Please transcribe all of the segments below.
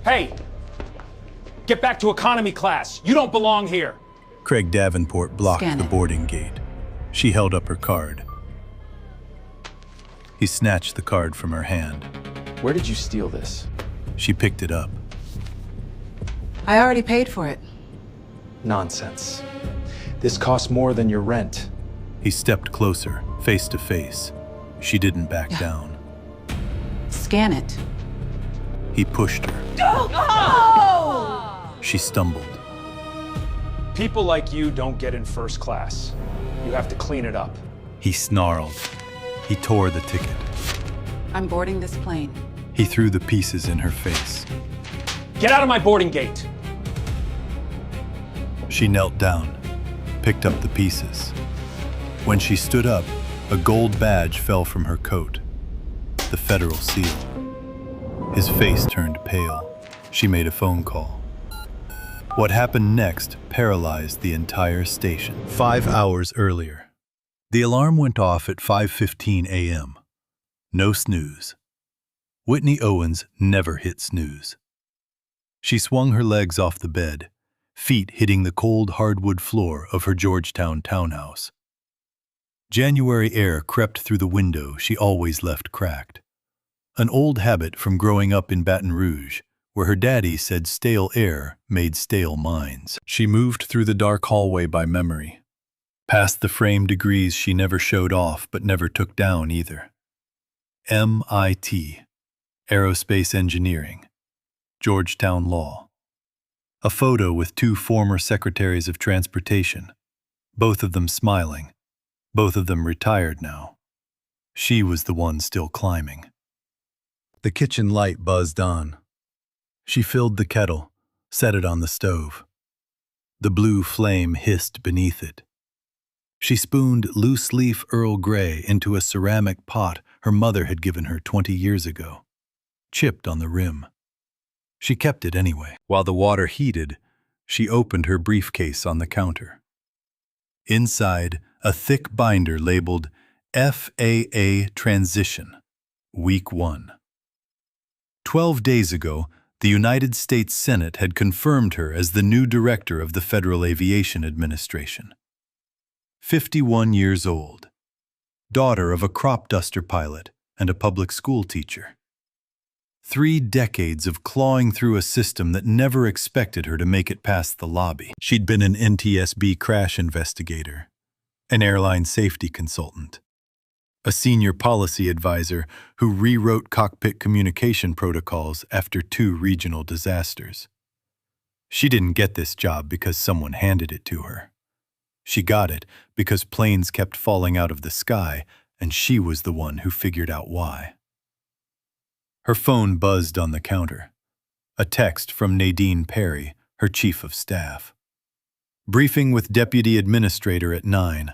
Hey! Get back to economy class. You don't belong here. Craig Davenport blocked Scan the it. boarding gate. She held up her card. He snatched the card from her hand. Where did you steal this? She picked it up. I already paid for it. Nonsense. This costs more than your rent. He stepped closer, face to face. She didn't back down. Scan it. He pushed her. She stumbled. People like you don't get in first class. You have to clean it up. He snarled. He tore the ticket. I'm boarding this plane. He threw the pieces in her face. Get out of my boarding gate. She knelt down, picked up the pieces. When she stood up, a gold badge fell from her coat. The federal seal. His face turned pale. She made a phone call. What happened next paralyzed the entire station. 5 hours earlier. The alarm went off at 5:15 a.m. No snooze. Whitney Owens never hit snooze. She swung her legs off the bed, feet hitting the cold hardwood floor of her Georgetown townhouse. January air crept through the window she always left cracked. An old habit from growing up in Baton Rouge, where her daddy said stale air made stale minds. She moved through the dark hallway by memory, past the framed degrees she never showed off but never took down either. MIT, Aerospace Engineering, Georgetown Law. A photo with 2 former secretaries of transportation, both of them smiling, both of them retired now. She was the one still climbing. The kitchen light buzzed on. She filled the kettle, set it on the stove. The blue flame hissed beneath it. She spooned loose-leaf Earl Grey into a ceramic pot her mother had given her 20 years ago, chipped on the rim. She kept it anyway. While the water heated, she opened her briefcase on the counter. Inside, a thick binder labeled FAA Transition, Week 1. 12 days ago, the United States Senate had confirmed her as the new director of the Federal Aviation Administration. 51 years old, daughter of a crop duster pilot and a public school teacher. 3 decades of clawing through a system that never expected her to make it past the lobby. She'd been an NTSB crash investigator, an airline safety consultant, a senior policy advisor who rewrote cockpit communication protocols after 2 regional disasters. She didn't get this job because someone handed it to her. She got it because planes kept falling out of the sky, and she was the one who figured out why. Her phone buzzed on the counter. A text from Nadine Perry, her chief of staff. Briefing with Deputy Administrator at 9.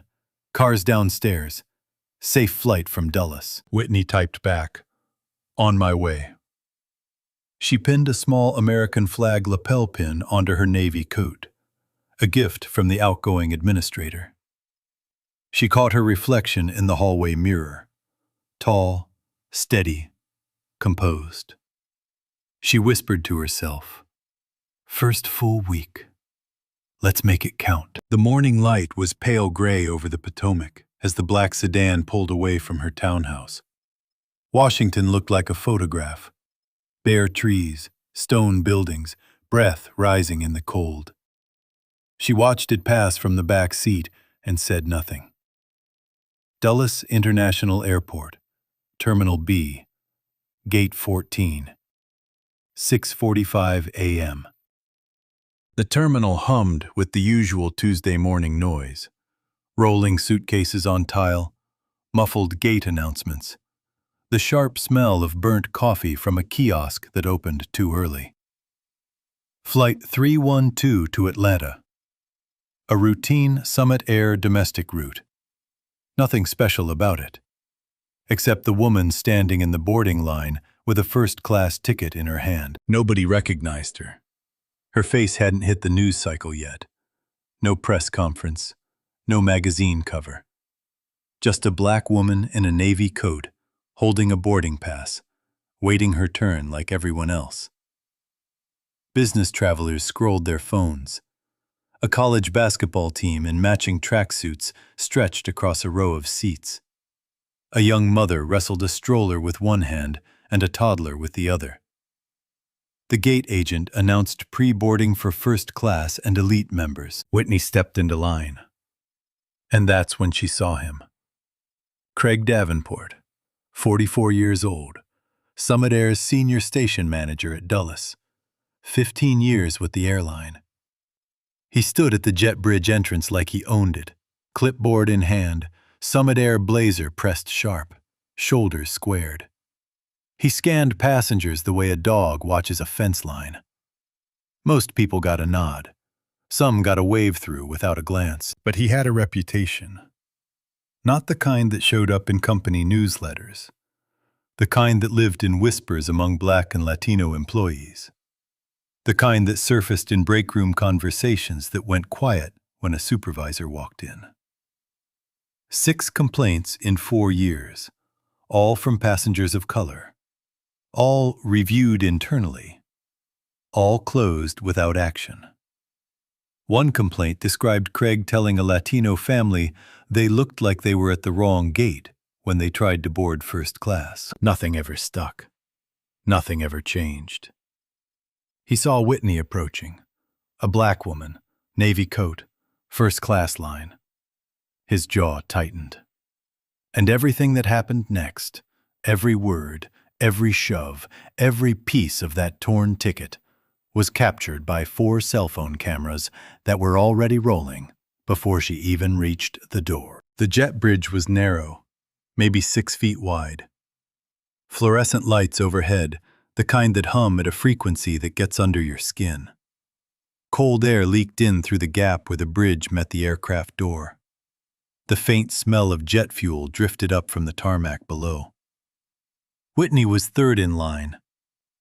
Cars downstairs. Safe flight from Dulles. Whitney typed back, "On my way." She pinned a small American flag lapel pin onto her navy coat, a gift from the outgoing administrator. She caught her reflection in the hallway mirror, tall, steady, composed. She whispered to herself, "First full week. Let's make it count." The morning light was pale gray over the Potomac as the black sedan pulled away from her townhouse. Washington looked like a photograph. Bare trees, stone buildings, breath rising in the cold. She watched it pass from the back seat and said nothing. Dulles International Airport, Terminal B, Gate 14, 6:45 a.m. The terminal hummed with the usual Tuesday morning noise. Rolling suitcases on tile, muffled gate announcements, the sharp smell of burnt coffee from a kiosk that opened too early. Flight 312 to Atlanta. A routine Summit Air domestic route. Nothing special about it, except the woman standing in the boarding line with a first-class ticket in her hand. Nobody recognized her. Her face hadn't hit the news cycle yet. No press conference, no magazine cover. Just a black woman in a navy coat, holding a boarding pass, waiting her turn like everyone else. Business travelers scrolled their phones. A college basketball team in matching tracksuits stretched across a row of seats. A young mother wrestled a stroller with one hand and a toddler with the other. The gate agent announced pre-boarding for first class and elite members. Whitney stepped into line. And that's when she saw him. Craig Davenport, 44 years old, Summit Air's senior station manager at Dulles, 15 years with the airline. He stood at the jet bridge entrance like he owned it, clipboard in hand, Summit Air blazer pressed sharp, shoulders squared. He scanned passengers the way a dog watches a fence line. Most people got a nod. Some got a wave through without a glance. But he had a reputation. Not the kind that showed up in company newsletters. The kind that lived in whispers among Black and Latino employees. The kind that surfaced in break-room conversations that went quiet when a supervisor walked in. 6 complaints in 4 years, all from passengers of color. All reviewed internally. All closed without action. One complaint described Craig telling a Latino family they looked like they were at the wrong gate when they tried to board first class. Nothing ever stuck. Nothing ever changed. He saw Whitney approaching, a black woman, navy coat, first class line. His jaw tightened. And everything that happened next, every word, every shove, every piece of that torn ticket, was captured by 4 cell phone cameras that were already rolling before she even reached the door. The jet bridge was narrow, maybe 6 feet wide. Fluorescent lights overhead, the kind that hum at a frequency that gets under your skin. Cold air leaked in through the gap where the bridge met the aircraft door. The faint smell of jet fuel drifted up from the tarmac below. Whitney was third in line.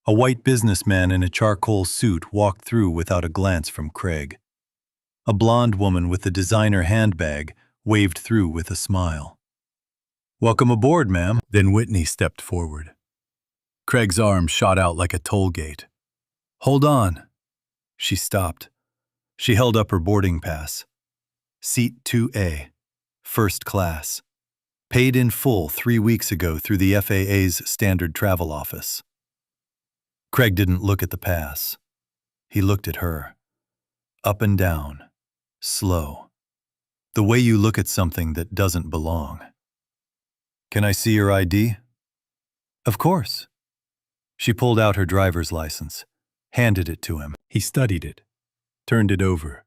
A white businessman in a charcoal suit walked through without a glance from Craig. A blonde woman with a designer handbag waved through with a smile. "Welcome aboard, ma'am." Then Whitney stepped forward. Craig's arm shot out like a toll gate. "Hold on." She stopped. She held up her boarding pass. Seat 2A, first class. Paid in full 3 weeks ago through the FAA's standard travel office. Craig didn't look at the pass. He looked at her. Up and down. Slow. The way you look at something that doesn't belong. "Can I see your ID?" "Of course." She pulled out her driver's license, handed it to him. He studied it, turned it over,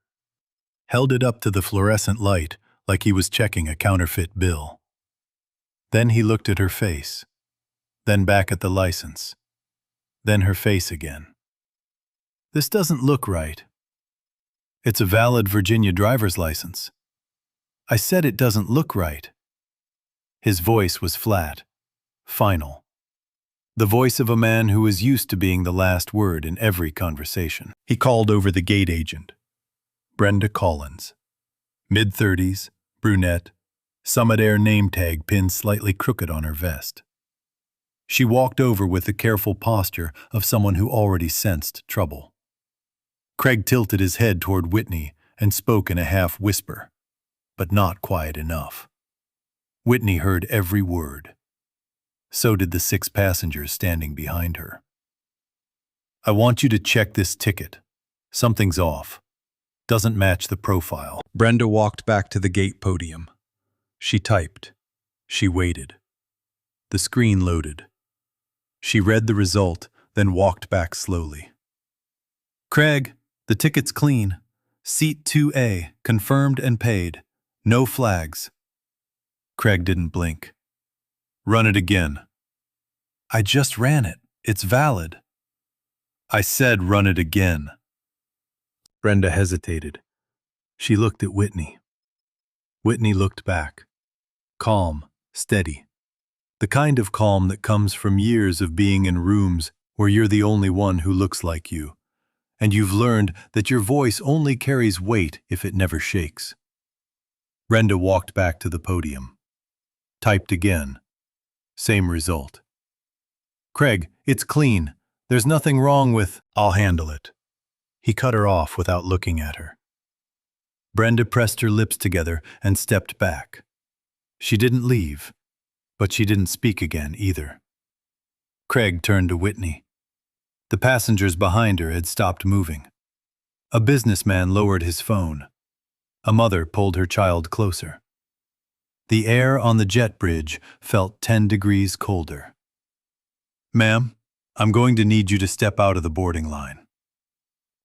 held it up to the fluorescent light like he was checking a counterfeit bill. Then he looked at her face, then back at the license, then her face again. "This doesn't look right." "It's a valid Virginia driver's license." "I said it doesn't look right." His voice was flat, final. The voice of a man who is used to being the last word in every conversation. He called over the gate agent. Brenda Collins. Mid-30s, brunette, Summit Air name tag pinned slightly crooked on her vest. She walked over with the careful posture of someone who already sensed trouble. Craig tilted his head toward Whitney and spoke in a half-whisper, but not quiet enough. Whitney heard every word. So did the 6 passengers standing behind her. "I want you to check this ticket. Something's off. Doesn't match the profile." Brenda walked back to the gate podium. She typed. She waited. The screen loaded. She read the result, then walked back slowly. "Craig, the ticket's clean. Seat 2A, confirmed and paid. No flags." Craig didn't blink. "Run it again." "I just ran it. It's valid." "I said run it again." Brenda hesitated. She looked at Whitney. Whitney looked back. Calm, steady. The kind of calm that comes from years of being in rooms where you're the only one who looks like you, and you've learned that your voice only carries weight if it never shakes. Brenda walked back to the podium. Typed again. Same result. "Craig, it's clean. There's nothing wrong with..." "I'll handle it." He cut her off without looking at her. Brenda pressed her lips together and stepped back. She didn't leave, but she didn't speak again either. Craig turned to Whitney. The passengers behind her had stopped moving. A businessman lowered his phone. A mother pulled her child closer. The air on the jet bridge felt 10 degrees colder. "Ma'am, I'm going to need you to step out of the boarding line."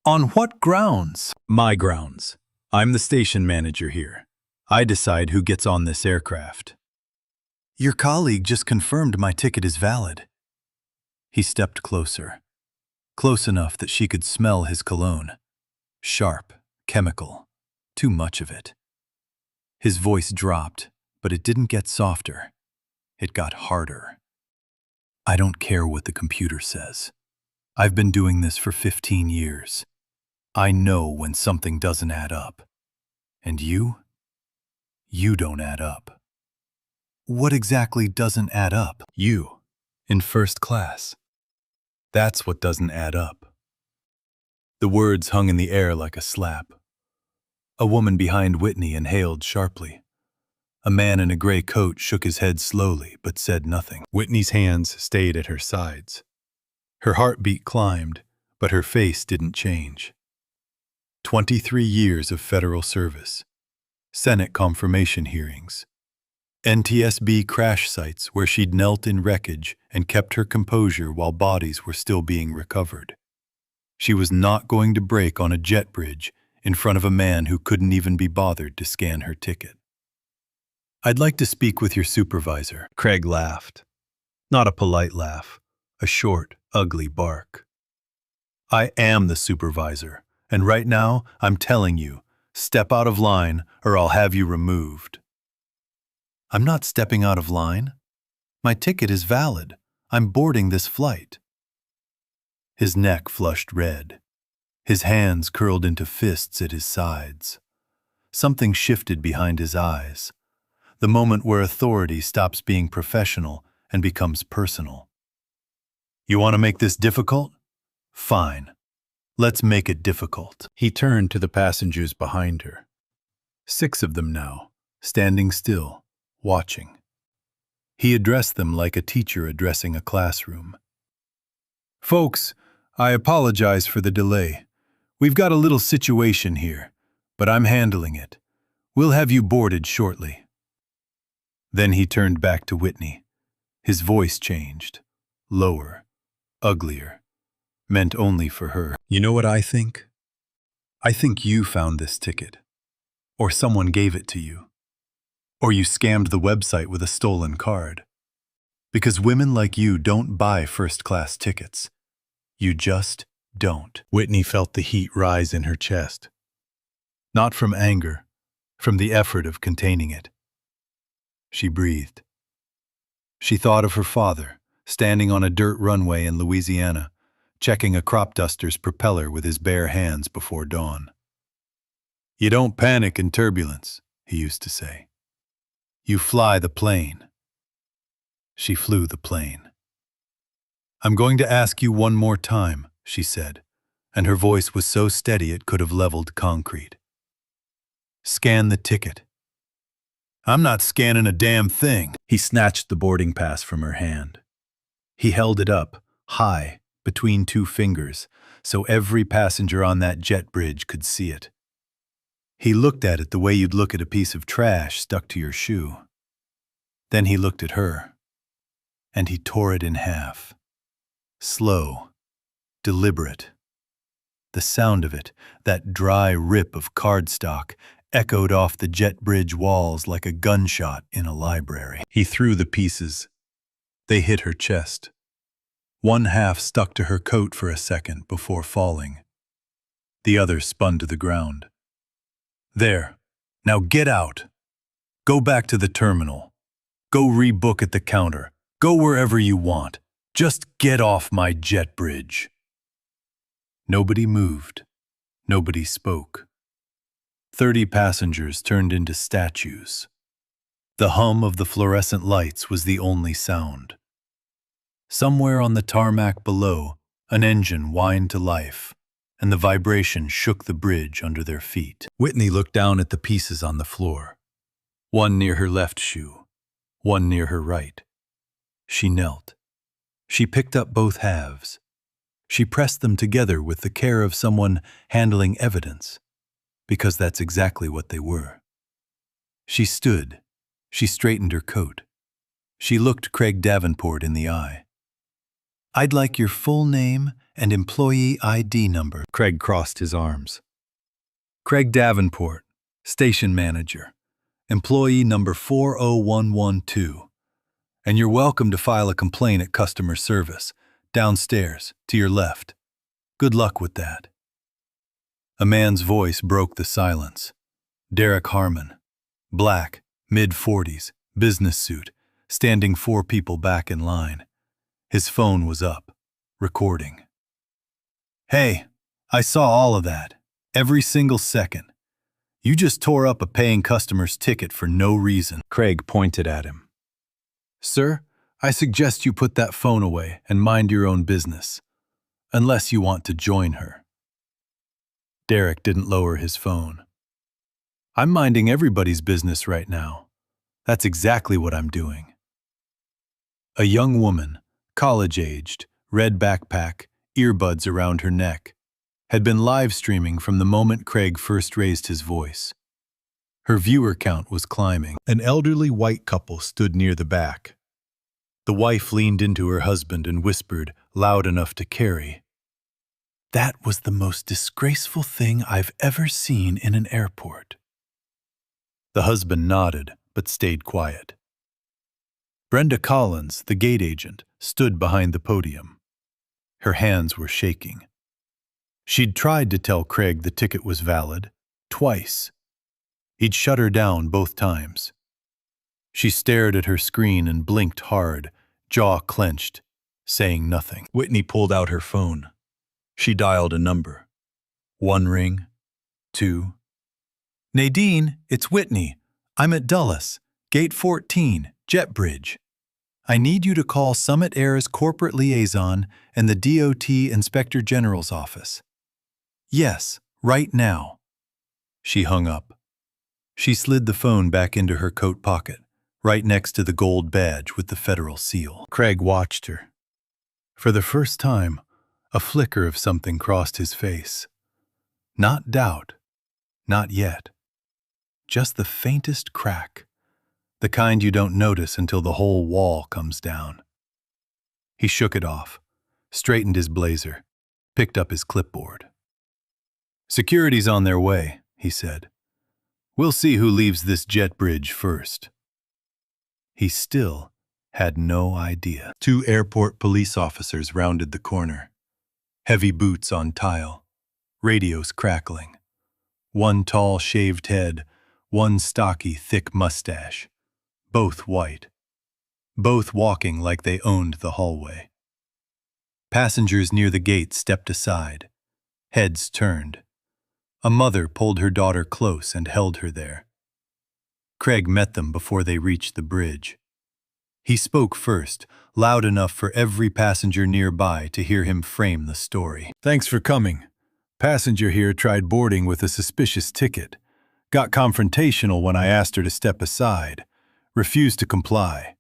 "On what grounds?" "My grounds. I'm the station manager here. I decide who gets on this aircraft." "Your colleague just confirmed my ticket is valid." He stepped closer, close enough that she could smell his cologne. Sharp, chemical, too much of it. His voice dropped, but it didn't get softer. It got harder. "I don't care what the computer says. I've been doing this for 15 years. I know when something doesn't add up. And you don't add up." "What exactly doesn't add up?" "You, in first class. That's what doesn't add up." The words hung in the air like a slap. A woman behind Whitney inhaled sharply. A man in a gray coat shook his head slowly but said nothing. Whitney's hands stayed at her sides. Her heartbeat climbed, but her face didn't change. 23 years of federal service, Senate confirmation hearings, NTSB crash sites where she'd knelt in wreckage and kept her composure while bodies were still being recovered. She was not going to break on a jet bridge in front of a man who couldn't even be bothered to scan her ticket. "I'd like to speak with your supervisor." Craig laughed. Not a polite laugh, a short, ugly bark. "I am the supervisor, and right now I'm telling you, step out of line or I'll have you removed." "I'm not stepping out of line. My ticket is valid. I'm boarding this flight." His neck flushed red. His hands curled into fists at his sides. Something shifted behind his eyes. The moment where authority stops being professional and becomes personal. "You want to make this difficult? Fine. Let's make it difficult." He turned to the passengers behind her. 6 of them now, standing still, watching. He addressed them like a teacher addressing a classroom. "Folks, I apologize for the delay. We've got a little situation here, but I'm handling it. We'll have you boarded shortly." Then he turned back to Whitney. His voice changed. Lower, uglier, meant only for her. "You know what I think? I think you found this ticket. Or someone gave it to you. Or you scammed the website with a stolen card. Because women like you don't buy first-class tickets. You just don't." Whitney felt the heat rise in her chest. Not from anger, from the effort of containing it. She breathed. She thought of her father, standing on a dirt runway in Louisiana, checking a crop duster's propeller with his bare hands before dawn. "You don't panic in turbulence," he used to say. "You fly the plane." She flew the plane. "I'm going to ask you one more time," she said, and her voice was so steady it could have leveled concrete. "Scan the ticket." "I'm not scanning a damn thing." He snatched the boarding pass from her hand. He held it up, high, between 2 fingers, so every passenger on that jet bridge could see it. He looked at it the way you'd look at a piece of trash stuck to your shoe. Then he looked at her, and he tore it in half. Slow, deliberate. The sound of it, that dry rip of cardstock, echoed off the jet bridge walls like a gunshot in a library. He threw the pieces. They hit her chest. One half stuck to her coat for a second before falling. The other spun to the ground. "There. Now get out. Go back to the terminal. Go rebook at the counter. Go wherever you want. Just get off my jet bridge." Nobody moved. Nobody spoke. 30 passengers turned into statues. The hum of the fluorescent lights was the only sound. Somewhere on the tarmac below, an engine whined to life, and the vibration shook the bridge under their feet. Whitney looked down at the pieces on the floor, one near her left shoe, one near her right. She knelt. She picked up both halves. She pressed them together with the care of someone handling evidence, because that's exactly what they were. She stood. She straightened her coat. She looked Craig Davenport in the eye. "I'd like your full name and employee ID number." Craig crossed his arms. "Craig Davenport, station manager, employee number 40112. And you're welcome to file a complaint at customer service, downstairs, to your left. Good luck with that." A man's voice broke the silence. Derek Harmon, black, mid-40s, business suit, standing 4 people back in line. His phone was up, recording. "Hey, I saw all of that, every single second. You just tore up a paying customer's ticket for no reason." Craig pointed at him. "Sir, I suggest you put that phone away and mind your own business, unless you want to join her." Derek didn't lower his phone. "I'm minding everybody's business right now. That's exactly what I'm doing." A young woman, college-aged, red backpack, earbuds around her neck, had been live streaming from the moment Craig first raised his voice. Her viewer count was climbing. An elderly white couple stood near the back. The wife leaned into her husband and whispered, loud enough to carry, "That was the most disgraceful thing I've ever seen in an airport." The husband nodded, but stayed quiet. Brenda Collins, the gate agent, stood behind the podium. Her hands were shaking. She'd tried to tell Craig the ticket was valid, twice. He'd shut her down both times. She stared at her screen and blinked hard, jaw clenched, saying nothing. Whitney pulled out her phone. She dialed a number. 1 ring, 2. "Nadine, it's Whitney. I'm at Dulles, Gate 14, Jet Bridge. I need you to call Summit Air's corporate liaison and the DOT Inspector General's office. Yes, right now." She hung up. She slid the phone back into her coat pocket, right next to the gold badge with the federal seal. Craig watched her. For the first time, a flicker of something crossed his face. Not doubt. Not yet. Just the faintest crack. The kind you don't notice until the whole wall comes down. He shook it off, straightened his blazer, picked up his clipboard. "Security's on their way," he said. "We'll see who leaves this jet bridge first." He still had no idea. 2 airport police officers rounded the corner. Heavy boots on tile, radios crackling. One tall shaved head, one stocky thick mustache. Both white. Both walking like they owned the hallway. Passengers near the gate stepped aside. Heads turned. A mother pulled her daughter close and held her there. Craig met them before they reached the bridge. He spoke first, loud enough for every passenger nearby to hear him frame the story. "Thanks for coming. Passenger here tried boarding with a suspicious ticket. Got confrontational when I asked her to step aside. Refused to comply.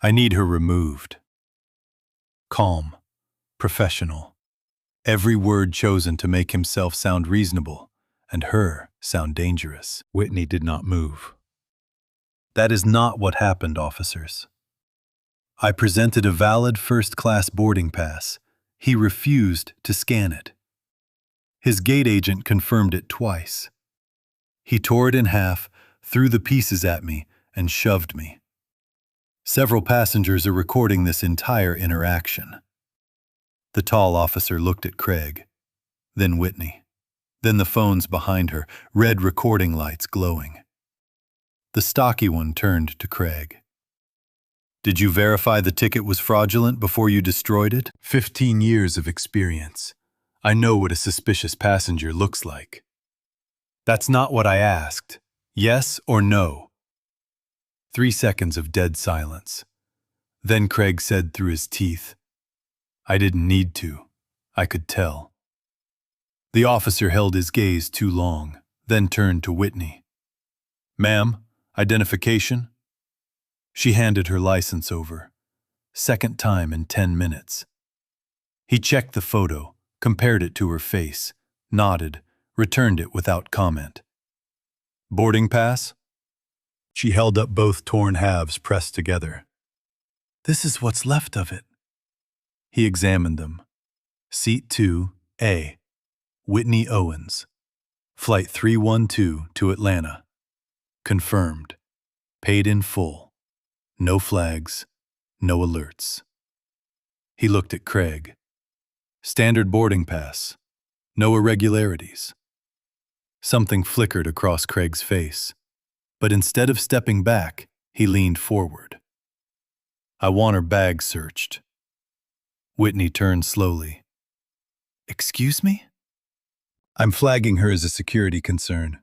I need her removed." Calm. Professional. Every word chosen to make himself sound reasonable, and her sound dangerous. Whitney did not move. "That is not what happened, officers. I presented a valid first-class boarding pass. He refused to scan it. His gate agent confirmed it twice. He tore it in half, threw the pieces at me, and shoved me. Several passengers are recording this entire interaction." The tall officer looked at Craig, then Whitney, then the phones behind her, red recording lights glowing. The stocky one turned to Craig. "Did you verify the ticket was fraudulent before you destroyed it?" 15 years of experience. I know what a suspicious passenger looks like. "That's not what I asked. Yes or no?" 3 seconds of dead silence. Then Craig said through his teeth, "I didn't need to. I could tell." The officer held his gaze too long, then turned to Whitney. "Ma'am, identification?" She handed her license over. Second time in 10 minutes. He checked the photo, compared it to her face, nodded, returned it without comment. "Boarding pass?" She held up both torn halves pressed together. "This is what's left of it." He examined them. Seat 2A. Whitney Owens. Flight 312 to Atlanta. Confirmed. Paid in full. No flags. No alerts. He looked at Craig. Standard boarding pass. No irregularities. Something flickered across Craig's face, but instead of stepping back, he leaned forward. "I want her bag searched." Whitney turned slowly. "Excuse me?" "I'm flagging her as a security concern.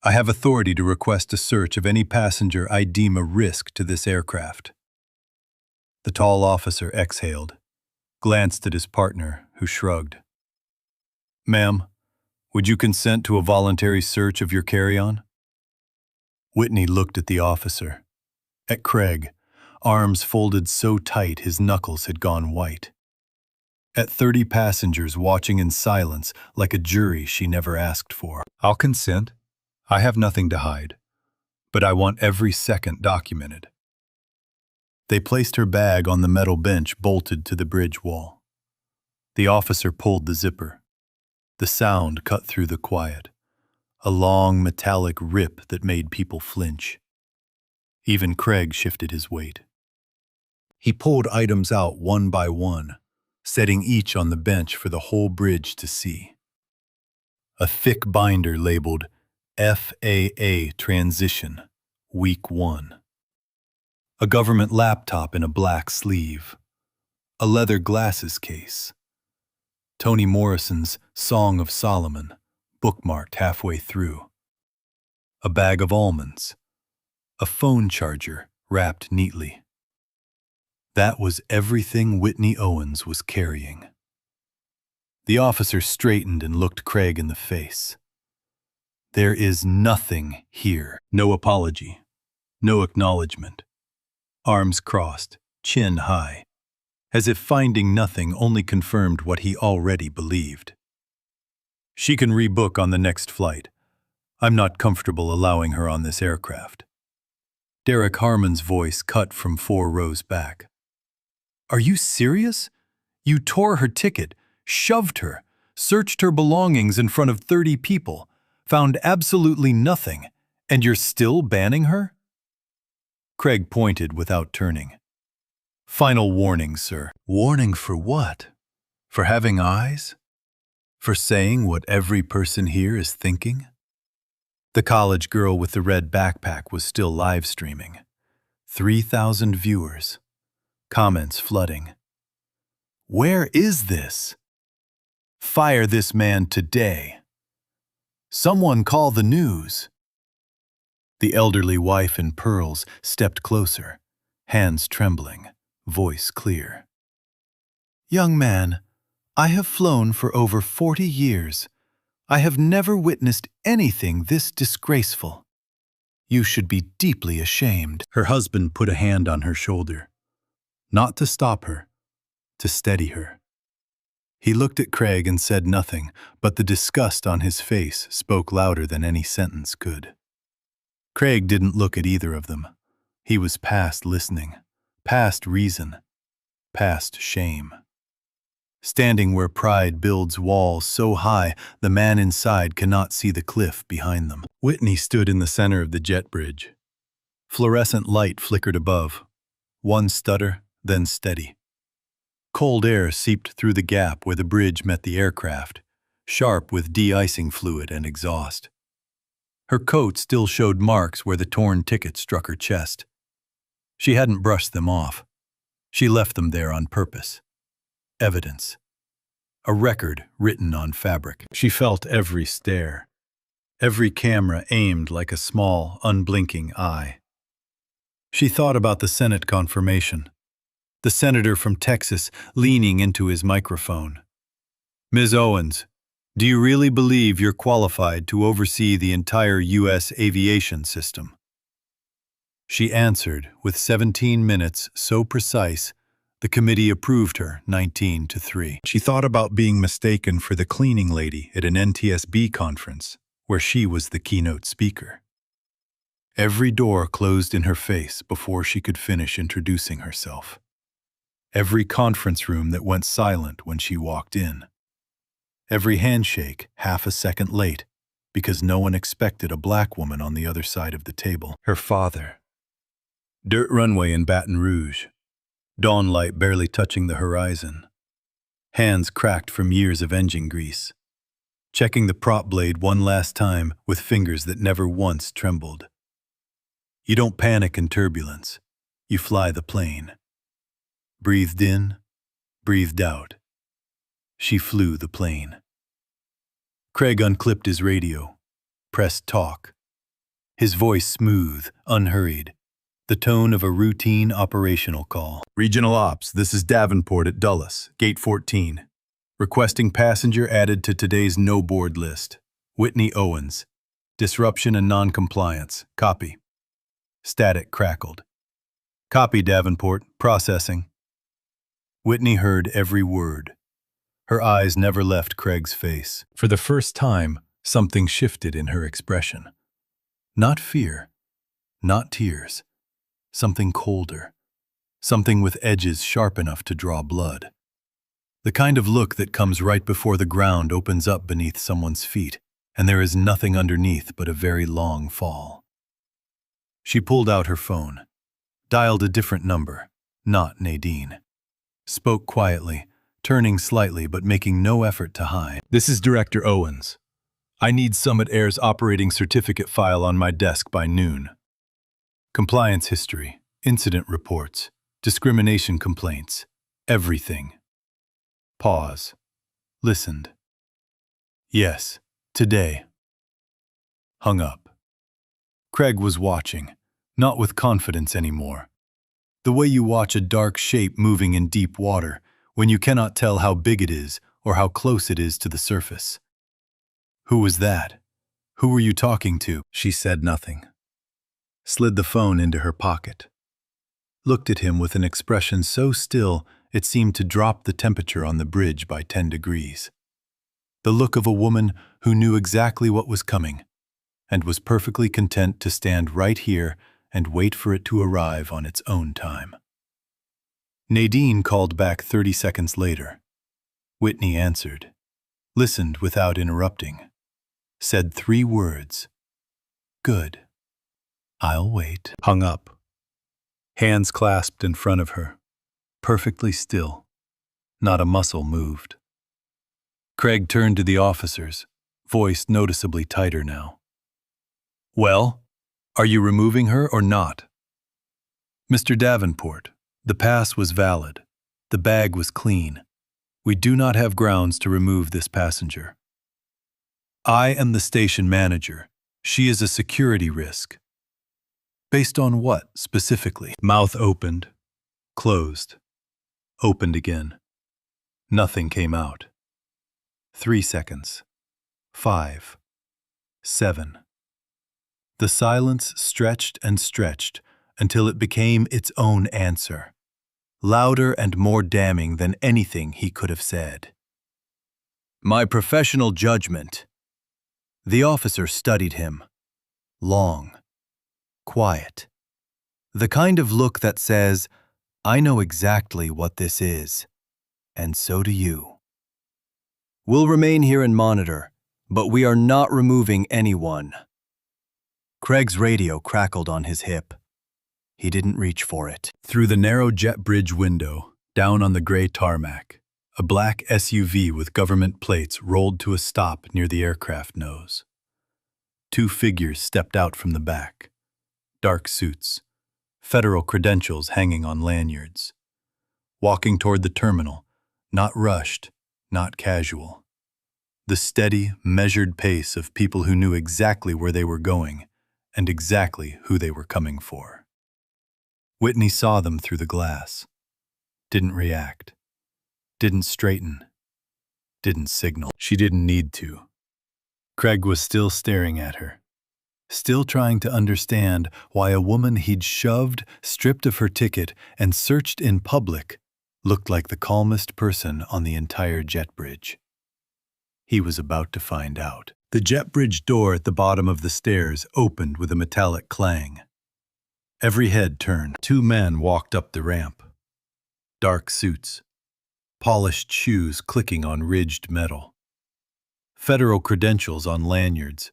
I have authority to request a search of any passenger I deem a risk to this aircraft." The tall officer exhaled, glanced at his partner, who shrugged. "Ma'am, would you consent to a voluntary search of your carry-on?" Whitney looked at the officer, at Craig, arms folded so tight his knuckles had gone white. At 30 passengers watching in silence like a jury she never asked for. "I'll consent. I have nothing to hide, but I want every second documented." They placed her bag on the metal bench bolted to the bridge wall. The officer pulled the zipper. The sound cut through the quiet, a long metallic rip that made people flinch. Even Craig shifted his weight. He pulled items out one by one, setting each on the bench for the whole bridge to see. A thick binder labeled FAA Transition, Week 1. A government laptop in a black sleeve. A leather glasses case. Toni Morrison's Song of Solomon, bookmarked halfway through. A bag of almonds. A phone charger wrapped neatly. That was everything Whitney Owens was carrying. The officer straightened and looked Craig in the face. "There is nothing here." No apology. No acknowledgement. Arms crossed, chin high, as if finding nothing only confirmed what he already believed. "She can rebook on the next flight. I'm not comfortable allowing her on this aircraft." Derek Harmon's voice cut from 4 rows back. "Are you serious? You tore her ticket, shoved her, searched her belongings in front of 30 people, found absolutely nothing, and you're still banning her?" Craig pointed without turning. "Final warning, sir." "Warning for what? For having eyes? For saying what every person here is thinking?" The college girl with the red backpack was still live streaming. 3,000 viewers. Comments flooding. "Where is this? Fire this man today. Someone call the news." The elderly wife in pearls stepped closer, hands trembling, voice clear. "Young man, I have flown for over 40 years. I have never witnessed anything this disgraceful. You should be deeply ashamed." Her husband put a hand on her shoulder. Not to stop her, to steady her. He looked at Craig and said nothing, but the disgust on his face spoke louder than any sentence could. Craig didn't look at either of them. He was past listening, past reason, past shame. Standing where pride builds walls so high the man inside cannot see the cliff behind them. Whitney stood in the center of the jet bridge. Fluorescent light flickered above, one stutter, then steady. Cold air seeped through the gap where the bridge met the aircraft, sharp with de-icing fluid and exhaust. Her coat still showed marks where the torn ticket struck her chest. She hadn't brushed them off. She left them there on purpose. Evidence. A record written on fabric. She felt every stare. Every camera aimed like a small, unblinking eye. She thought about the Senate confirmation. The senator from Texas leaning into his microphone. "Ms. Owens, Do you really believe you're qualified to oversee the entire U.S. aviation system? She answered with 17 minutes so precise, the committee approved her 19-3. She thought about being mistaken for the cleaning lady at an NTSB conference, where she was the keynote speaker. Every door closed in her face before she could finish introducing herself. Every conference room that went silent when she walked in. Every handshake half a second late because no one expected a black woman on the other side of the table. Her father. Dirt runway in Baton Rouge. Dawn light barely touching the horizon. Hands cracked from years of engine grease. Checking the prop blade one last time with fingers that never once trembled. You don't panic in turbulence. You fly the plane. Breathed in, breathed out. She flew the plane. Craig unclipped his radio, pressed talk. His voice smooth, unhurried, the tone of a routine operational call. Regional Ops, this is Davenport at Dulles, Gate 14. Requesting passenger added to today's no-board list. Whitney Owens. Disruption and non-compliance. Copy. Static crackled. Copy, Davenport. Processing. Whitney heard every word. Her eyes never left Craig's face. For the first time, something shifted in her expression. Not fear, not tears. Something colder. Something with edges sharp enough to draw blood. The kind of look that comes right before the ground opens up beneath someone's feet, and there is nothing underneath but a very long fall. She pulled out her phone, dialed a different number, not Nadine. Spoke quietly, turning slightly but making no effort to hide. This is Director Owens. I need Summit Air's operating certificate file on my desk by noon. Compliance history, incident reports, discrimination complaints, everything. Pause. Listened. Yes, today. Hung up. Craig was watching, not with confidence anymore. The way you watch a dark shape moving in deep water when you cannot tell how big it is or how close it is to the surface. Who was that? Who were you talking to? She said nothing. Slid the phone into her pocket. Looked at him with an expression so still it seemed to drop the temperature on the bridge by 10 degrees. The look of a woman who knew exactly what was coming and was perfectly content to stand right here and wait for it to arrive on its own time. Nadine called back 30 seconds later. Whitney answered, listened without interrupting, said 3 words. Good. I'll wait. Hung up. Hands clasped in front of her, perfectly still. Not a muscle moved. Craig turned to the officers, voice noticeably tighter now. Well, are you removing her or not? Mr. Davenport, the pass was valid. The bag was clean. We do not have grounds to remove this passenger. I am the station manager. She is a security risk. Based on what, specifically? Mouth opened, closed, opened again. Nothing came out. 3 seconds. 5. 7. The silence stretched and stretched until it became its own answer, louder and more damning than anything he could have said. My professional judgment. The officer studied him. Long. Quiet. The kind of look that says, I know exactly what this is, and so do you. We'll remain here and monitor, but we are not removing anyone. Craig's radio crackled on his hip. He didn't reach for it. Through the narrow jet bridge window, down on the gray tarmac, a black SUV with government plates rolled to a stop near the aircraft nose. 2 figures stepped out from the back. Dark suits, federal credentials hanging on lanyards. Walking toward the terminal, not rushed, not casual. The steady, measured pace of people who knew exactly where they were going and exactly who they were coming for. Whitney saw them through the glass. Didn't react. Didn't straighten. didn't signal. She didn't need to. Craig was still staring at her, still trying to understand why a woman he'd shoved, stripped of her ticket, and searched in public looked like the calmest person on the entire jet bridge. He was about to find out. The jet bridge door at the bottom of the stairs opened with a metallic clang. Every head turned. Two men walked up the ramp. Dark suits, polished shoes clicking on ridged metal. Federal credentials on lanyards,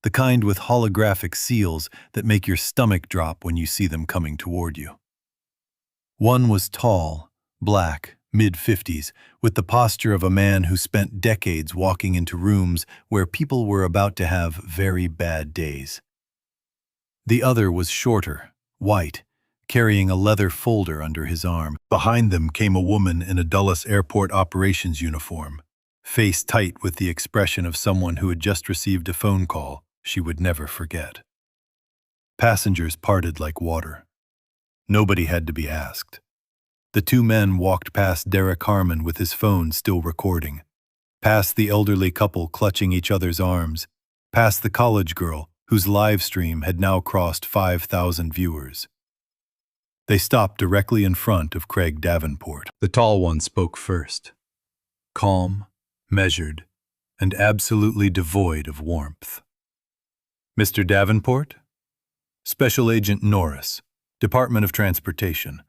the kind with holographic seals that make your stomach drop when you see them coming toward you. One was tall, black, mid-50s, with the posture of a man who spent decades walking into rooms where people were about to have very bad days. The other was shorter, white, carrying a leather folder under his arm. Behind them came a woman in a Dulles Airport operations uniform, face tight with the expression of someone who had just received a phone call she would never forget. Passengers parted like water. Nobody had to be asked. The two men walked past Derek Harmon with his phone still recording, past the elderly couple clutching each other's arms, past the college girl whose live stream had now crossed 5,000 viewers. They stopped directly in front of Craig Davenport. The tall one spoke first, calm, measured, and absolutely devoid of warmth. "Mr. Davenport? Special Agent Norris, Department of Transportation,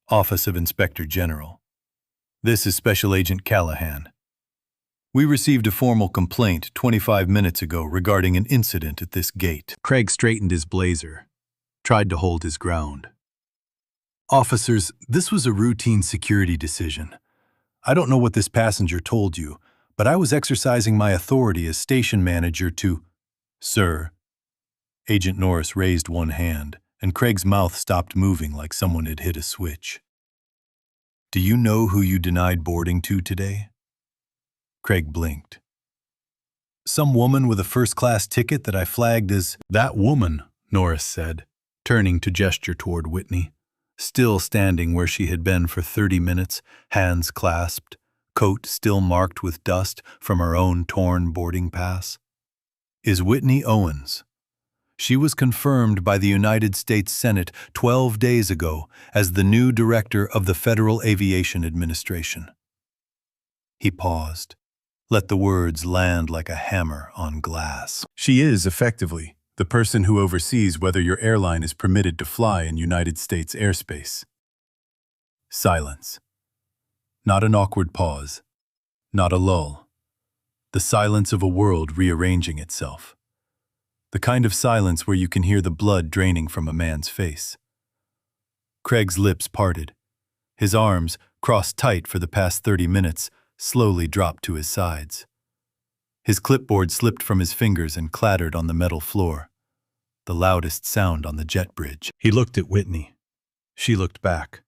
Office of Inspector General. This is Special Agent Callahan. We received a formal complaint 25 minutes ago regarding an incident at this gate." Craig straightened his blazer, tried to hold his ground. "Officers, this was a routine security decision. I don't know what this passenger told you, but I was exercising my authority as station manager to—" "Sir." Agent Norris raised one hand, and Craig's mouth stopped moving like someone had hit a switch. "Do you know who you denied boarding to today?" Craig blinked. "Some woman with a first-class ticket that I flagged as—" "That woman," Norris said, turning to gesture toward Whitney, still standing where she had been for 30 minutes, hands clasped, coat still marked with dust from her own torn boarding pass, "is Whitney Owens. She was confirmed by the United States Senate 12 days ago as the new director of the Federal Aviation Administration." He paused, let the words land like a hammer on glass. "She is, effectively, the person who oversees whether your airline is permitted to fly in United States airspace." Silence. Not an awkward pause. Not a lull. The silence of a world rearranging itself. The kind of silence where you can hear the blood draining from a man's face. Craig's lips parted. His arms, crossed tight for the past 30 minutes, slowly dropped to his sides. His clipboard slipped from his fingers and clattered on the metal floor, the loudest sound on the jet bridge. He looked at Whitney. She looked back.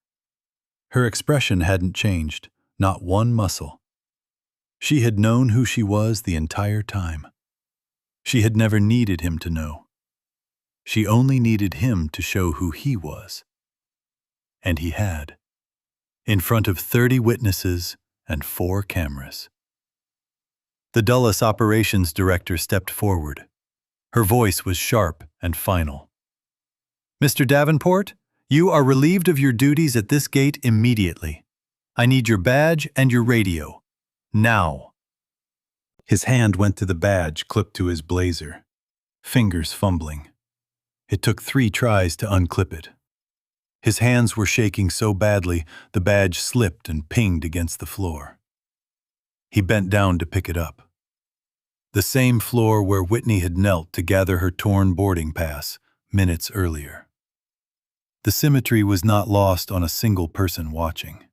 Her expression hadn't changed, not one muscle. She had known who she was the entire time. She had never needed him to know. She only needed him to show who he was. And he had, in front of 30 witnesses and 4 cameras. The Dulles operations director stepped forward. Her voice was sharp and final. "Mr. Davenport, you are relieved of your duties at this gate immediately. I need your badge and your radio. Now." His hand went to the badge clipped to his blazer, fingers fumbling. It took 3 tries to unclip it. His hands were shaking so badly, the badge slipped and pinged against the floor. He bent down to pick it up. The same floor where Whitney had knelt to gather her torn boarding pass minutes earlier. The symmetry was not lost on a single person watching.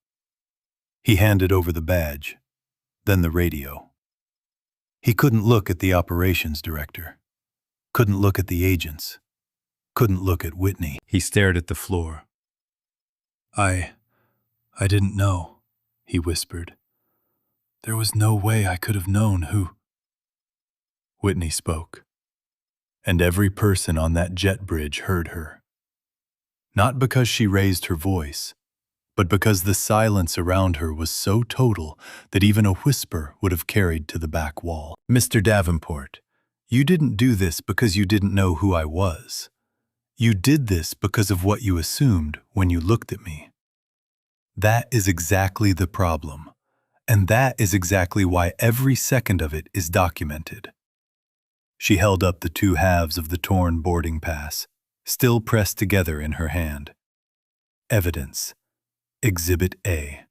He handed over the badge, then the radio. He couldn't look at the operations director, couldn't look at the agents, couldn't look at Whitney. He stared at the floor. I didn't know," he whispered. "There was no way I could have known who—" Whitney spoke, and every person on that jet bridge heard her. Not because she raised her voice, but because the silence around her was so total that even a whisper would have carried to the back wall. Mr. Davenport, you didn't do this because you didn't know who I was. You did this because of what you assumed when you looked at me. That is exactly the problem, and that is exactly why every second of it is documented. She held up the two halves of the torn boarding pass, still pressed together in her hand. Evidence. Exhibit A.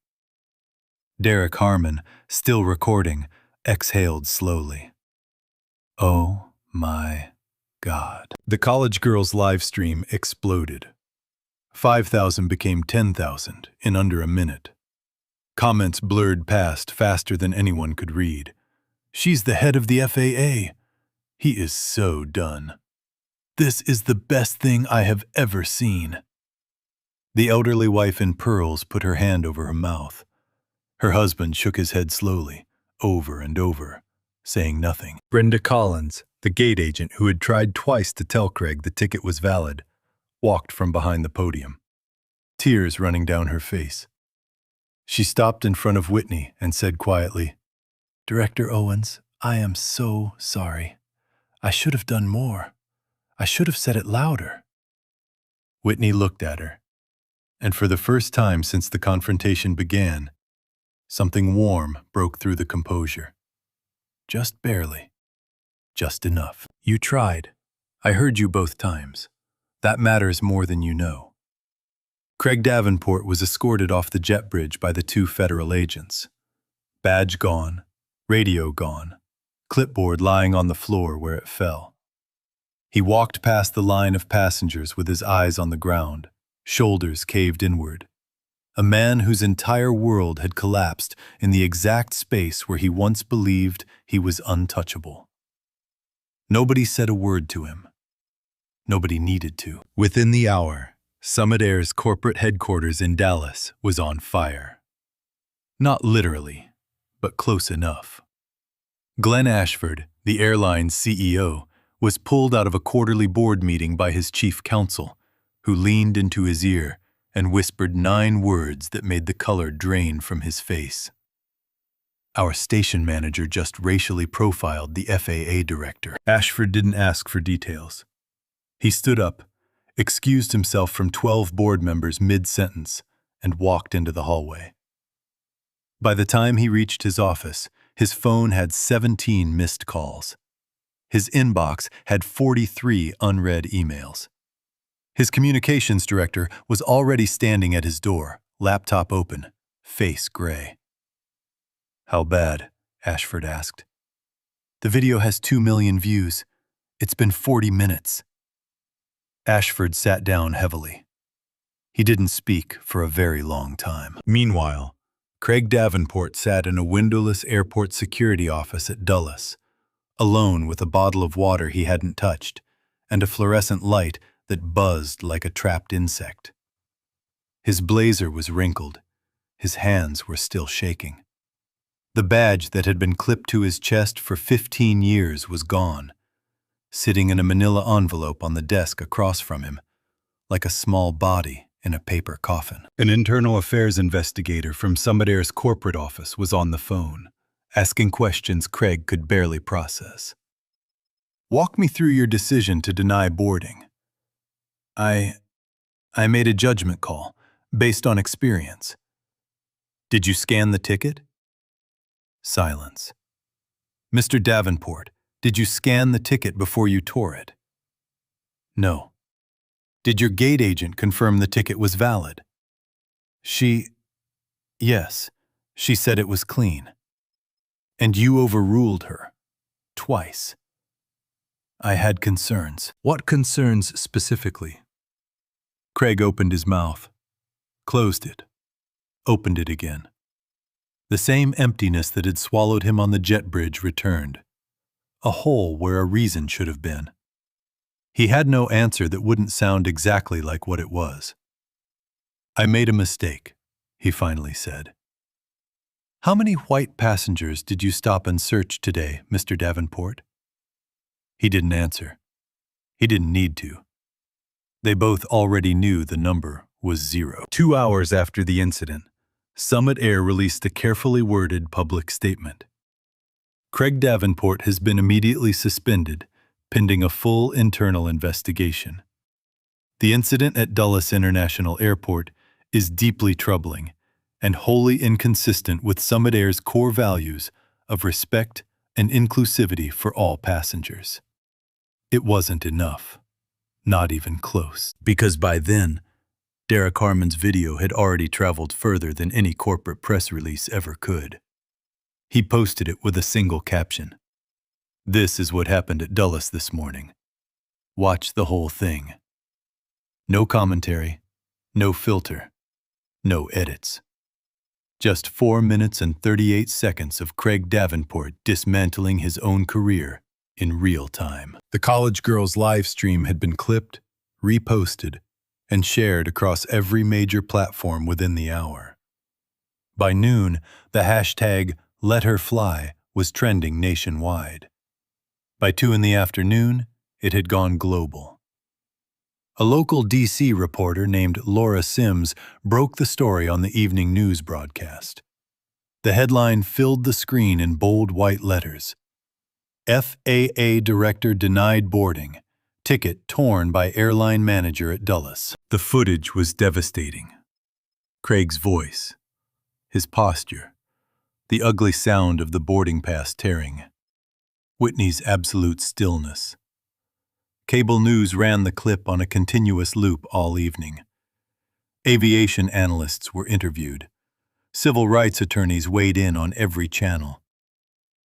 Derek Harmon, still recording, exhaled slowly. Oh my God. The college girls' live stream exploded. 5,000 became 10,000 in under a minute. Comments blurred past faster than anyone could read. She's the head of the FAA. He is so done. This is the best thing I have ever seen. The elderly wife in pearls put her hand over her mouth. Her husband shook his head slowly, over and over, saying nothing. Brenda Collins, the gate agent who had tried twice to tell Craig the ticket was valid, walked from behind the podium, tears running down her face. She stopped in front of Whitney and said quietly, "Director Owens, I am so sorry. I should have done more. I should have said it louder." Whitney looked at her, and for the first time since the confrontation began, something warm broke through the composure. Just barely. Just enough. You tried. I heard you both times. That matters more than you know. Craig Davenport was escorted off the jet bridge by the two federal agents. Badge gone, radio gone, clipboard lying on the floor where it fell. He walked past the line of passengers with his eyes on the ground, shoulders caved inward. A man whose entire world had collapsed in the exact space where he once believed he was untouchable. Nobody said a word to him. Nobody needed to. Within the hour, Summit Air's corporate headquarters in Dallas was on fire. Not literally, but close enough. Glenn Ashford, the airline's CEO, was pulled out of a quarterly board meeting by his chief counsel, who leaned into his ear and whispered 9 words that made the color drain from his face. Our station manager just racially profiled the FAA director. Ashford didn't ask for details. He stood up, excused himself from 12 board members mid-sentence, and walked into the hallway. By the time he reached his office, his phone had 17 missed calls. His inbox had 43 unread emails. His communications director was already standing at his door, laptop open, face gray. "How bad?" Ashford asked. "The video has 2 million views. It's been 40 minutes. Ashford sat down heavily. He didn't speak for a very long time. Meanwhile, Craig Davenport sat in a windowless airport security office at Dulles, alone with a bottle of water he hadn't touched and a fluorescent light that buzzed like a trapped insect. His blazer was wrinkled. His hands were still shaking. The badge that had been clipped to his chest for 15 years was gone, sitting in a manila envelope on the desk across from him, like a small body in a paper coffin. An internal affairs investigator from Summit Air's corporate office was on the phone, asking questions Craig could barely process. "Walk me through your decision to deny boarding." I made a judgment call, based on experience." "Did you scan the ticket?" Silence. "Mr. Davenport, did you scan the ticket before you tore it?" "No." "Did your gate agent confirm the ticket was valid?" Yes, she said it was clean." "And you overruled her? Twice?" "I had concerns." "What concerns specifically?" Craig opened his mouth, closed it, opened it again. The same emptiness that had swallowed him on the jet bridge returned, a hole where a reason should have been. He had no answer that wouldn't sound exactly like what it was. "I made a mistake," he finally said. "How many white passengers did you stop and search today, Mr. Davenport?" He didn't answer. He didn't need to. They both already knew the number was 0. 2 hours after the incident, Summit Air released a carefully worded public statement. Craig Davenport has been immediately suspended, pending a full internal investigation. The incident at Dulles International Airport is deeply troubling and wholly inconsistent with Summit Air's core values of respect and inclusivity for all passengers. It wasn't enough. Not even close. Because by then, Derek Harmon's video had already traveled further than any corporate press release ever could. He posted it with a single caption. "This is what happened at Dulles this morning. Watch the whole thing." No commentary, no filter, no edits. Just 4 minutes and 38 seconds of Craig Davenport dismantling his own career in real time. The college girl's live stream had been clipped, reposted, and shared across every major platform within the hour. By noon, the hashtag #LetHerFly was trending nationwide. By 2 in the afternoon, it had gone global. A local DC reporter named Laura Sims broke the story on the evening news broadcast. The headline filled the screen in bold white letters. "FAA director denied boarding. Ticket torn by airline manager at Dulles." The footage was devastating. Craig's voice, his posture, the ugly sound of the boarding pass tearing. Whitney's absolute stillness. Cable news ran the clip on a continuous loop all evening. Aviation analysts were interviewed. Civil rights attorneys weighed in on every channel.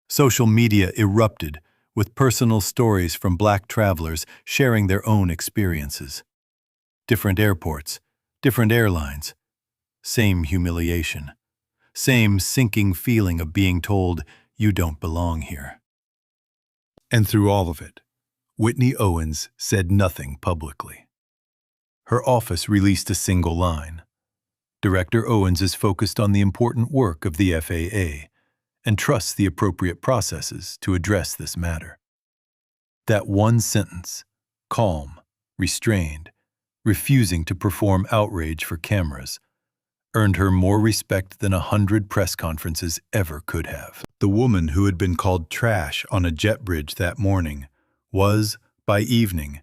Social media erupted with personal stories from Black travelers sharing their own experiences. Different airports, different airlines. Same humiliation. Same sinking feeling of being told, "You don't belong here." And through all of it, Whitney Owens said nothing publicly. Her office released a single line. Director Owens is focused on the important work of the FAA and trusts the appropriate processes to address this matter. That one sentence, calm, restrained, refusing to perform outrage for cameras, earned her more respect than 100 press conferences ever could have. The woman who had been called trash on a jet bridge that morning was, by evening,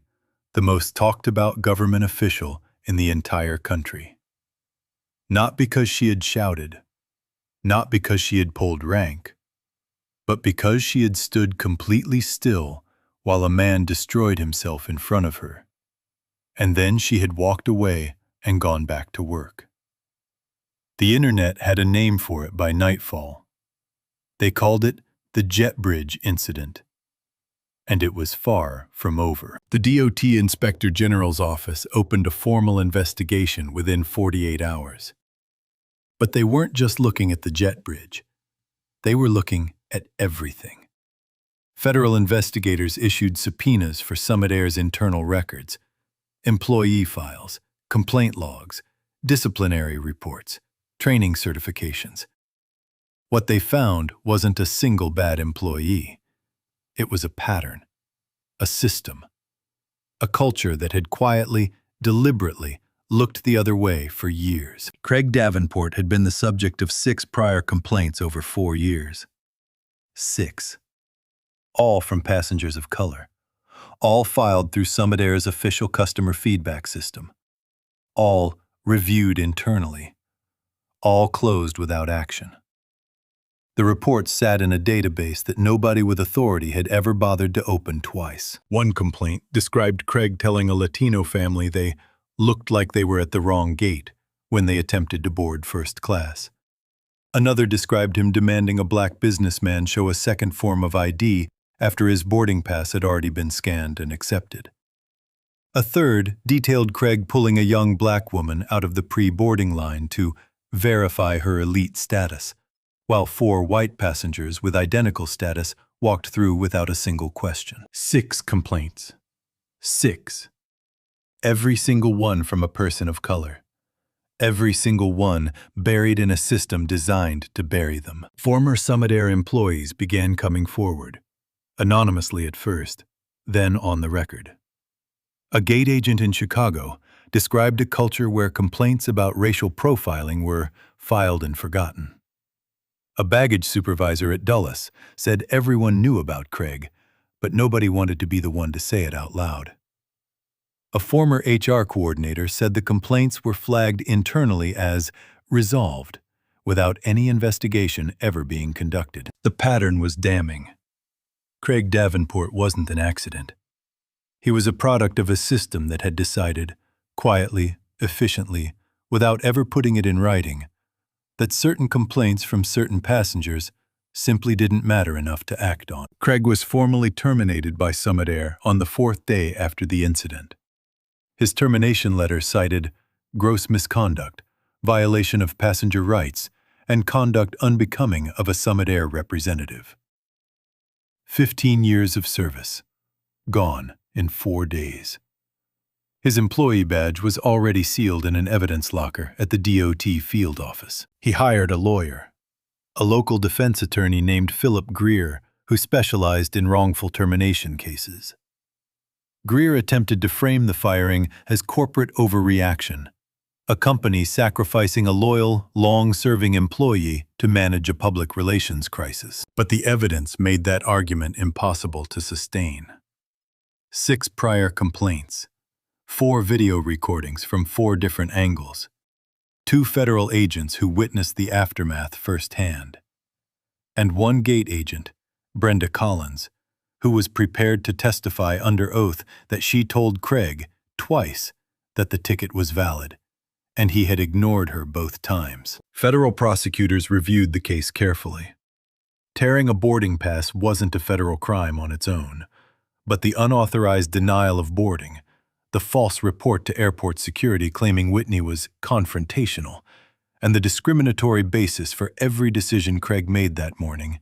the most talked about government official in the entire country. Not because she had shouted, not because she had pulled rank, but because she had stood completely still while a man destroyed himself in front of her. And then she had walked away and gone back to work. The internet had a name for it by nightfall. They called it the Jet Bridge Incident. And it was far from over. The DOT Inspector General's office opened a formal investigation within 48 hours. But they weren't just looking at the jet bridge. They were looking at everything. Federal investigators issued subpoenas for Summit Air's internal records, employee files, complaint logs, disciplinary reports, training certifications. What they found wasn't a single bad employee. It was a pattern, a system, a culture that had quietly, deliberately looked the other way for years. Craig Davenport had been the subject of 6 prior complaints over 4 years. 6. All from passengers of color. All filed through Summit Air's official customer feedback system. All reviewed internally. All closed without action. The reports sat in a database that nobody with authority had ever bothered to open twice. One complaint described Craig telling a Latino family they looked like they were at the wrong gate when they attempted to board first class. Another described him demanding a black businessman show a second form of ID after his boarding pass had already been scanned and accepted. A third detailed Craig pulling a young black woman out of the pre-boarding line to verify her elite status, while 4 white passengers with identical status walked through without a single question. 6 complaints. 6. Every single one from a person of color. Every single one buried in a system designed to bury them. Former Summit Air employees began coming forward, anonymously at first, then on the record. A gate agent in Chicago, described a culture where complaints about racial profiling were filed and forgotten. A baggage supervisor at Dulles said everyone knew about Craig, but nobody wanted to be the one to say it out loud. A former HR coordinator said the complaints were flagged internally as resolved, without any investigation ever being conducted. The pattern was damning. Craig Davenport wasn't an accident. He was a product of a system that had decided, quietly, efficiently, without ever putting it in writing, that certain complaints from certain passengers simply didn't matter enough to act on. Craig was formally terminated by Summit Air on the 4th day after the incident. His termination letter cited gross misconduct, violation of passenger rights, and conduct unbecoming of a Summit Air representative. 15 years of service, gone in 4 days. His employee badge was already sealed in an evidence locker at the DOT field office. He hired a lawyer, a local defense attorney named Philip Greer, who specialized in wrongful termination cases. Greer attempted to frame the firing as corporate overreaction, a company sacrificing a loyal, long-serving employee to manage a public relations crisis. But the evidence made that argument impossible to sustain. 6 prior complaints, 4 video recordings from 4 different angles, 2 federal agents who witnessed the aftermath firsthand, and 1 gate agent, Brenda Collins, who was prepared to testify under oath that she told Craig twice that the ticket was valid, and he had ignored her both times. Federal prosecutors reviewed the case carefully. Tearing a boarding pass wasn't a federal crime on its own, but the unauthorized denial of boarding, the false report to airport security claiming Whitney was confrontational, and the discriminatory basis for every decision Craig made that morning,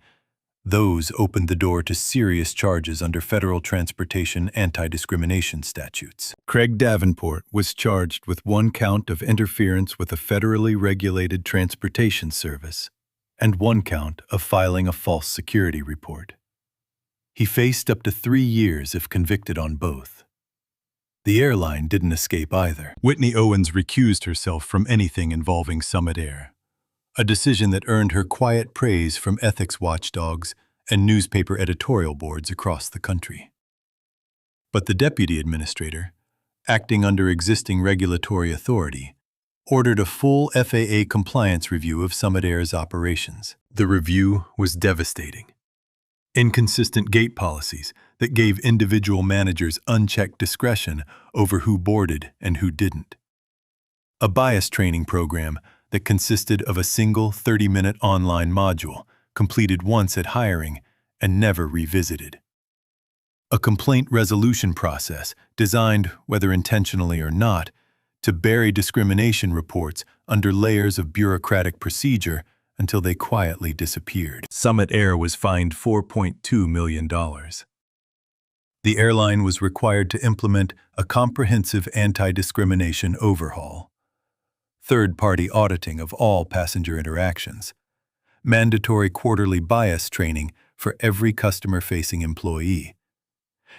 those opened the door to serious charges under federal transportation anti-discrimination statutes. Craig Davenport was charged with 1 count of interference with a federally regulated transportation service and 1 count of filing a false security report. He faced up to 3 years if convicted on both. The airline didn't escape either. Whitney Owens recused herself from anything involving Summit Air, a decision that earned her quiet praise from ethics watchdogs and newspaper editorial boards across the country. But the deputy administrator, acting under existing regulatory authority, ordered a full FAA compliance review of Summit Air's operations. The review was devastating. Inconsistent gate policies that gave individual managers unchecked discretion over who boarded and who didn't. A bias training program that consisted of a single 30-minute online module completed once at hiring and never revisited. A complaint resolution process designed, whether intentionally or not, to bury discrimination reports under layers of bureaucratic procedure until they quietly disappeared. Summit Air was fined $4.2 million. The airline was required to implement a comprehensive anti-discrimination overhaul, third-party auditing of all passenger interactions, mandatory quarterly bias training for every customer-facing employee,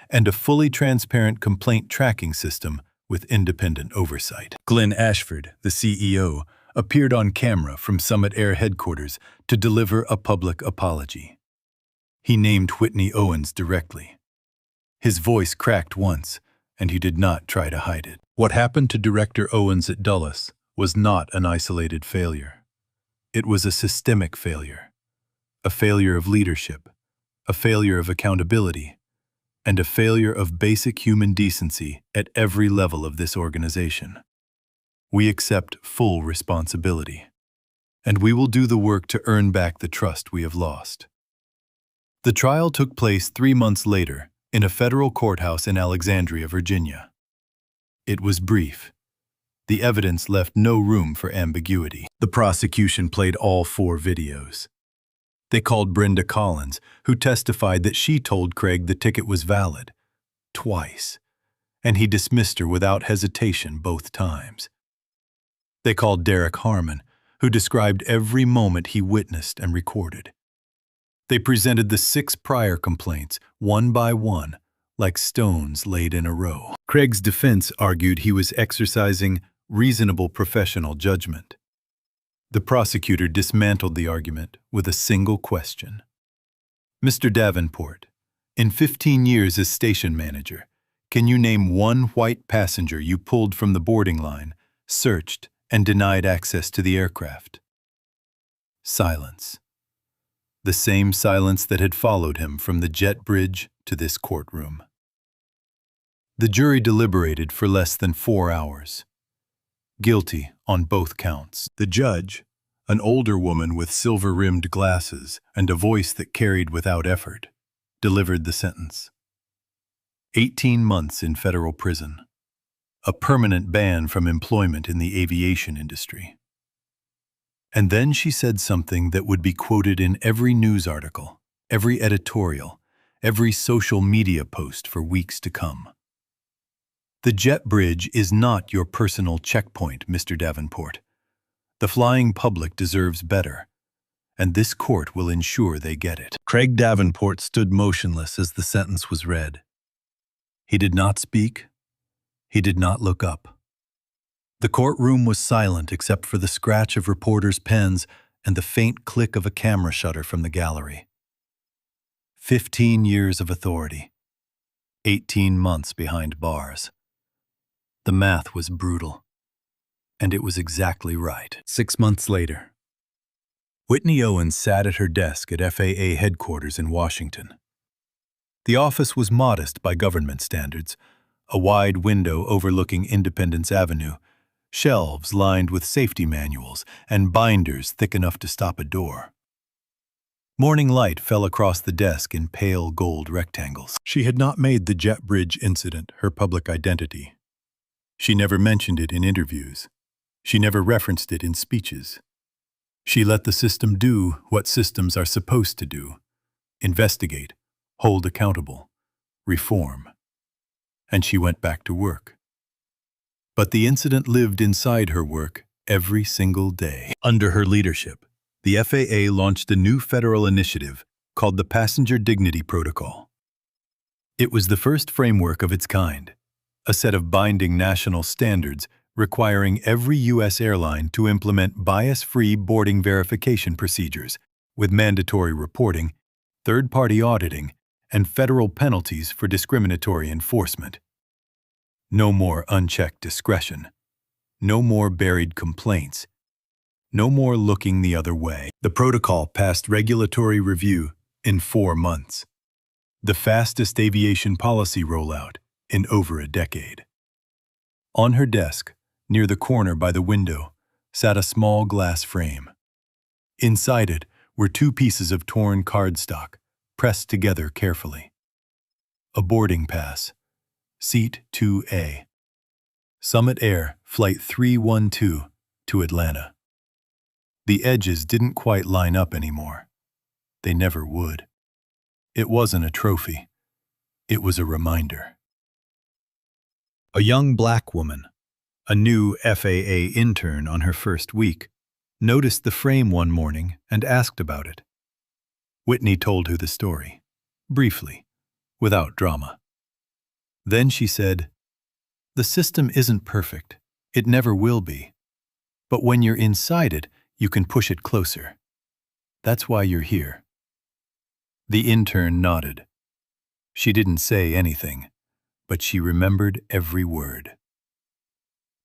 and a fully transparent complaint tracking system with independent oversight. Glenn Ashford, the CEO, appeared on camera from Summit Air headquarters to deliver a public apology. He named Whitney Owens directly. His voice cracked once, and he did not try to hide it. What happened to Director Owens at Dulles was not an isolated failure. It was a systemic failure, a failure of leadership, a failure of accountability, and a failure of basic human decency at every level of this organization. We accept full responsibility, and we will do the work to earn back the trust we have lost. The trial took place 3 months later in a federal courthouse in Alexandria, Virginia. It was brief. The evidence left no room for ambiguity. The prosecution played all 4 videos. They called Brenda Collins, who testified that she told Craig the ticket was valid, twice, and he dismissed her without hesitation both times. They called Derek Harmon, who described every moment he witnessed and recorded. They presented the 6 prior complaints, one by one, like stones laid in a row. Craig's defense argued he was exercising reasonable professional judgment. The prosecutor dismantled the argument with a single question. Mr. Davenport, in 15 years as station manager, can you name one white passenger you pulled from the boarding line, searched, and denied access to the aircraft? Silence. The same silence that had followed him from the jet bridge to this courtroom. The jury deliberated for less than 4 hours. Guilty on both counts. The judge, an older woman with silver-rimmed glasses and a voice that carried without effort, delivered the sentence. 18 months in federal prison. A permanent ban from employment in the aviation industry. And then she said something that would be quoted in every news article, every editorial, every social media post for weeks to come. The jet bridge is not your personal checkpoint, Mr. Davenport. The flying public deserves better, and this court will ensure they get it. Craig Davenport stood motionless as the sentence was read. He did not speak. He did not look up. The courtroom was silent except for the scratch of reporters' pens and the faint click of a camera shutter from the gallery. 15 years of authority. 18 months behind bars. The math was brutal, and it was exactly right. 6 months later, Whitney Owens sat at her desk at FAA headquarters in Washington. The office was modest by government standards, a wide window overlooking Independence Avenue, shelves lined with safety manuals, and binders thick enough to stop a door. Morning light fell across the desk in pale gold rectangles. She had not made the jet bridge incident her public identity. She never mentioned it in interviews. She never referenced it in speeches. She let the system do what systems are supposed to do: investigate, hold accountable, reform. And she went back to work. But the incident lived inside her work every single day. Under her leadership, the FAA launched a new federal initiative called the Passenger Dignity Protocol. It was the first framework of its kind, a set of binding national standards requiring every U.S. airline to implement bias-free boarding verification procedures with mandatory reporting, third-party auditing, and federal penalties for discriminatory enforcement. No more unchecked discretion. No more buried complaints. No more looking the other way. The protocol passed regulatory review in 4 months. The fastest aviation policy rollout in over a decade. On her desk, near the corner by the window, sat a small glass frame. Inside it were 2 pieces of torn cardstock, pressed together carefully. A boarding pass, Seat 2A. Summit Air Flight 312 to Atlanta. The edges didn't quite line up anymore. They never would. It wasn't a trophy. It was a reminder. A young black woman, a new FAA intern on her first week, noticed the frame one morning and asked about it. Whitney told her the story, briefly, without drama. Then she said, "The system isn't perfect. It never will be. But when you're inside it, you can push it closer. That's why you're here." The intern nodded. She didn't say anything, but she remembered every word.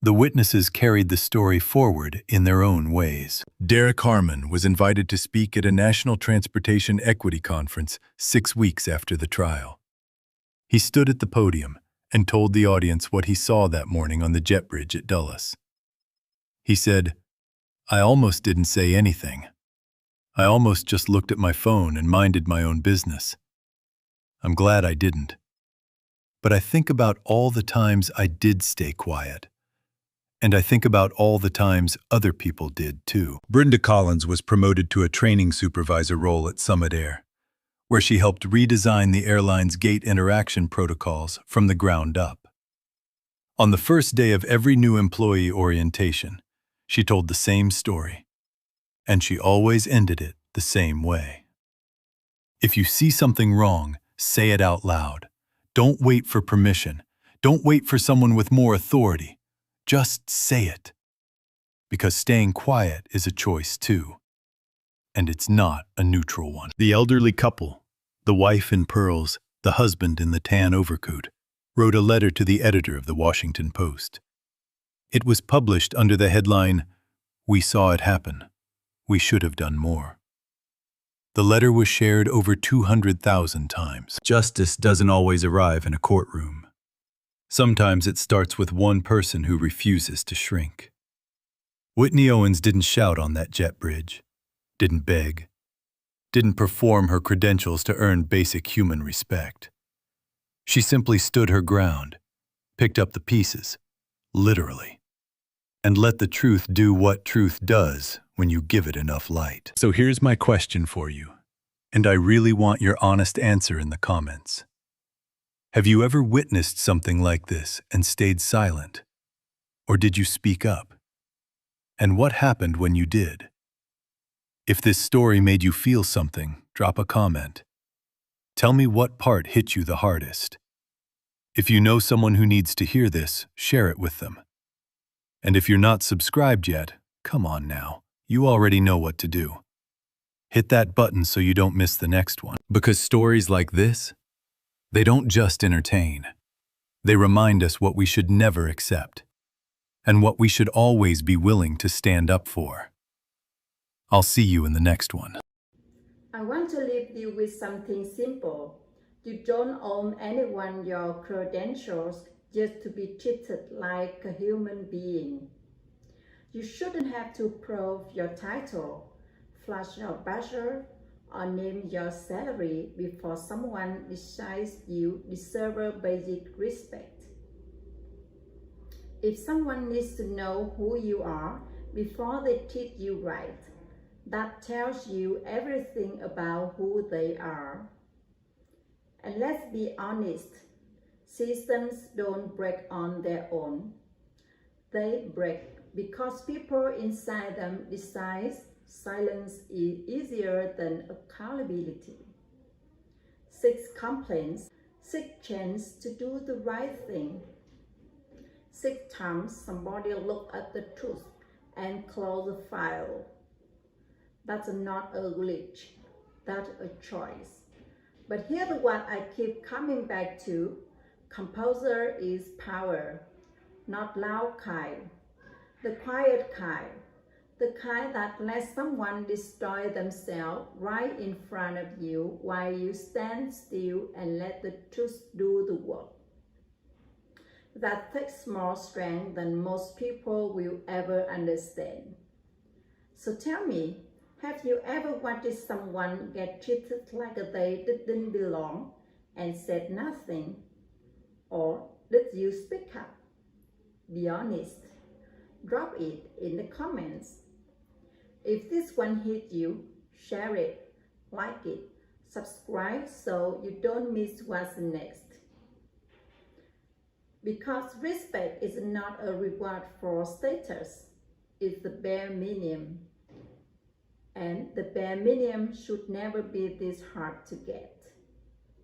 The witnesses carried the story forward in their own ways. Derek Harmon was invited to speak at a National Transportation Equity Conference 6 weeks after the trial. He stood at the podium and told the audience what he saw that morning on the jet bridge at Dulles. He said, "I almost didn't say anything. I almost just looked at my phone and minded my own business. I'm glad I didn't. But I think about all the times I did stay quiet. And I think about all the times other people did too." Brenda Collins was promoted to a training supervisor role at Summit Air, where she helped redesign the airline's gate interaction protocols from the ground up. On the first day of every new employee orientation, she told the same story, and she always ended it the same way. If you see something wrong, say it out loud. Don't wait for permission. Don't wait for someone with more authority. Just say it. Because staying quiet is a choice too. And it's not a neutral one. The elderly couple, the wife in pearls, the husband in the tan overcoat, wrote a letter to the editor of the Washington Post. It was published under the headline, "We saw it happen. We should have done more." The letter was shared over 200,000 times. Justice doesn't always arrive in a courtroom. Sometimes it starts with one person who refuses to shrink. Whitney Owens didn't shout on that jet bridge, didn't beg, didn't perform her credentials to earn basic human respect. She simply stood her ground, picked up the pieces, literally, and let the truth do what truth does when you give it enough light. So here's my question for you, and I really want your honest answer in the comments. Have you ever witnessed something like this and stayed silent? Or did you speak up? And what happened when you did? If this story made you feel something, drop a comment. Tell me what part hit you the hardest. If you know someone who needs to hear this, share it with them. And if you're not subscribed yet, come on now, you already know what to do. Hit that button so you don't miss the next one. Because stories like this, they don't just entertain. They remind us what we should never accept, and what we should always be willing to stand up for. I'll see you in the next one. I want to leave you with something simple. You don't owe anyone your credentials just to be treated like a human being. You shouldn't have to prove your title, flash your badge, or name your salary before someone decides you deserve a basic respect. If someone needs to know who you are before they treat you right, that tells you everything about who they are. And let's be honest, systems don't break on their own. They break because people inside them decide silence is easier than accountability. 6 complaints, 6 chances to do the right thing. 6 times somebody looked at the truth and closed the file. That's not a glitch, that's a choice. But here's what I keep coming back to. Composure is power, not loud kind, the quiet kind, the kind that lets someone destroy themselves right in front of you while you stand still and let the truth do the work. That takes more strength than most people will ever understand. So tell me, have you ever watched someone get treated like they didn't belong and said nothing? Or did you speak up? Be honest. Drop it in the comments. If this one hit you, share it, like it, subscribe so you don't miss what's next. Because respect is not a reward for status, it's the bare minimum. And the bare minimum should never be this hard to get.